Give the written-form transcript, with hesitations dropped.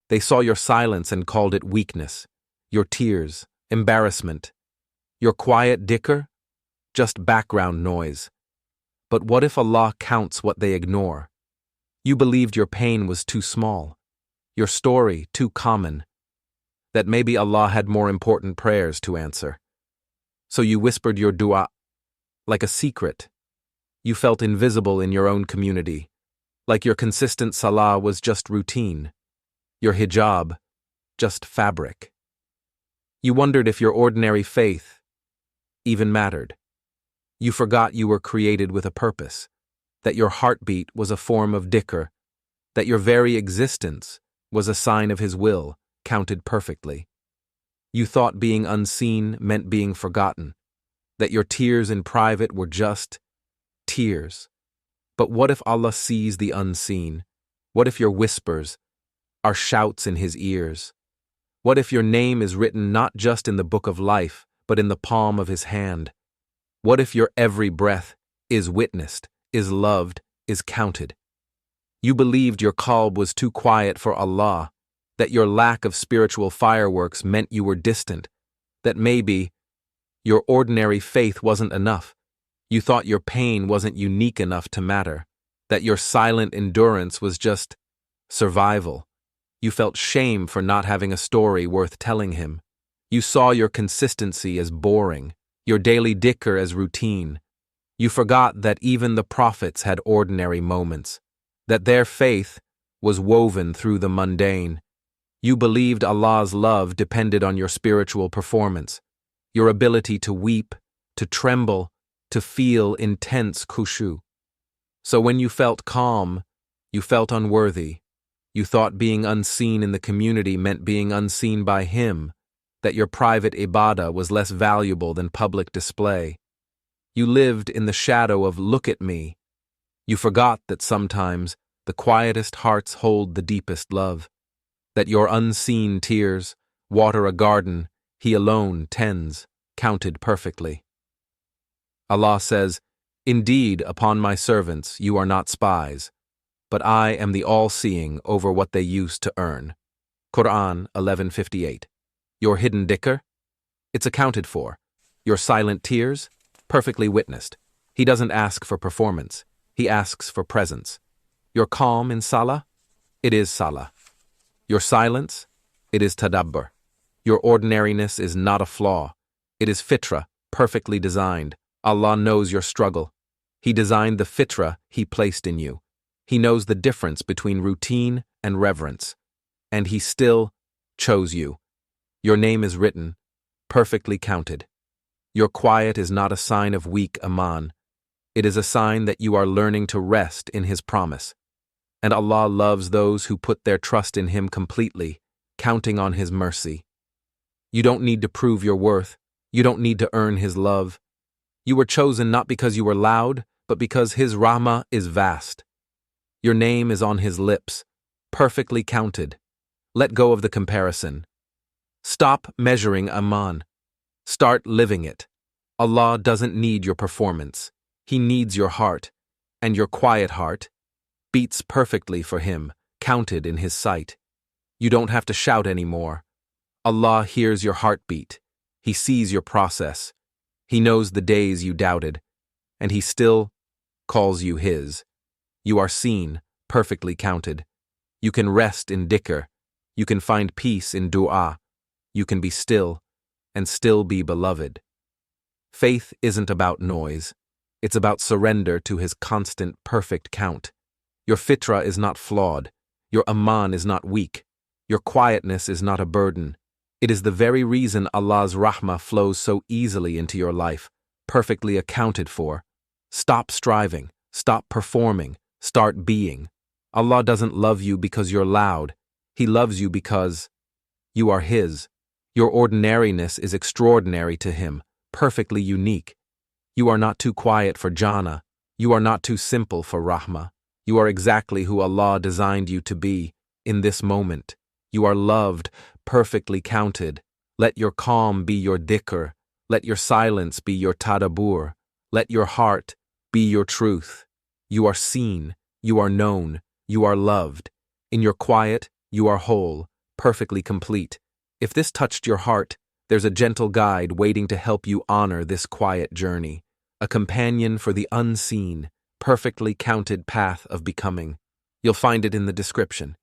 They saw your silence and called it weakness, your tears, embarrassment. Your quiet dhikr? Just background noise. But what if Allah counts what they ignore? You believed your pain was too small, your story too common, that maybe Allah had more important prayers to answer. So you whispered your dua like a secret. You felt invisible in your own community, like your consistent salah was just routine, your hijab just fabric. You wondered if your ordinary faith even mattered. You forgot you were created with a purpose, that your heartbeat was a form of dhikr, that your very existence was a sign of His will, counted perfectly. You thought being unseen meant being forgotten, that your tears in private were just tears. But what if Allah sees the unseen? What if your whispers are shouts in His ears? What if your name is written not just in the book of life, but in the palm of His hand? What if your every breath is witnessed, is loved, is counted? You believed your qalb was too quiet for Allah, that your lack of spiritual fireworks meant you were distant, that maybe your ordinary faith wasn't enough. You thought your pain wasn't unique enough to matter, that your silent endurance was just survival. You felt shame for not having a story worth telling Him. You saw your consistency as boring, your daily dhikr as routine. You forgot that even the prophets had ordinary moments, that their faith was woven through the mundane. You believed Allah's love depended on your spiritual performance, your ability to weep, to tremble, to feel intense khushu. So when you felt calm, you felt unworthy. You thought being unseen in the community meant being unseen by Him, that your private ibadah was less valuable than public display. You lived in the shadow of "look at me." You forgot that sometimes the quietest hearts hold the deepest love, that your unseen tears water a garden He alone tends, counted perfectly. Allah says, "Indeed, upon my servants you are not spies, but I am the all-seeing over what they used to earn." Qur'an 11:58. Your hidden dhikr? It's accounted for. Your silent tears? Perfectly witnessed. He doesn't ask for performance. He asks for presence. Your calm in salah? It is salah. Your silence? It is tadabbur. Your ordinariness is not a flaw. It is fitra, perfectly designed. Allah knows your struggle. He designed the fitra He placed in you. He knows the difference between routine and reverence. And He still chose you. Your name is written, perfectly counted. Your quiet is not a sign of weak iman. It is a sign that you are learning to rest in His promise. And Allah loves those who put their trust in Him completely, counting on His mercy. You don't need to prove your worth. You don't need to earn His love. You were chosen not because you were loud, but because His rahmah is vast. Your name is on His lips, perfectly counted. Let go of the comparison. Stop measuring iman. Start living it. Allah doesn't need your performance. He needs your heart, and your quiet heart beats perfectly for Him, counted in His sight. You don't have to shout anymore. Allah hears your heartbeat. He sees your process. He knows the days you doubted, and He still calls you His. You are seen, perfectly counted. You can rest in dhikr. You can find peace in dua. You can be still and still be beloved. Faith isn't about noise. It's about surrender to His constant, perfect count. Your fitra is not flawed. Your aman is not weak. Your quietness is not a burden. It is the very reason Allah's rahmah flows so easily into your life, perfectly accounted for. Stop striving. Stop performing. Start being. Allah doesn't love you because you're loud. He loves you because you are His. Your ordinariness is extraordinary to Him, perfectly unique. You are not too quiet for Jannah. You are not too simple for rahmah. You are exactly who Allah designed you to be in this moment. You are loved, perfectly counted. Let your calm be your dhikr. Let your silence be your tadabbur. Let your heart be your truth. You are seen. You are known. You are loved. In your quiet, you are whole. perfectly complete. If this touched your heart, there's a gentle guide waiting to help you honor this quiet journey, a companion for the unseen, perfectly counted path of becoming. You'll find it in the description.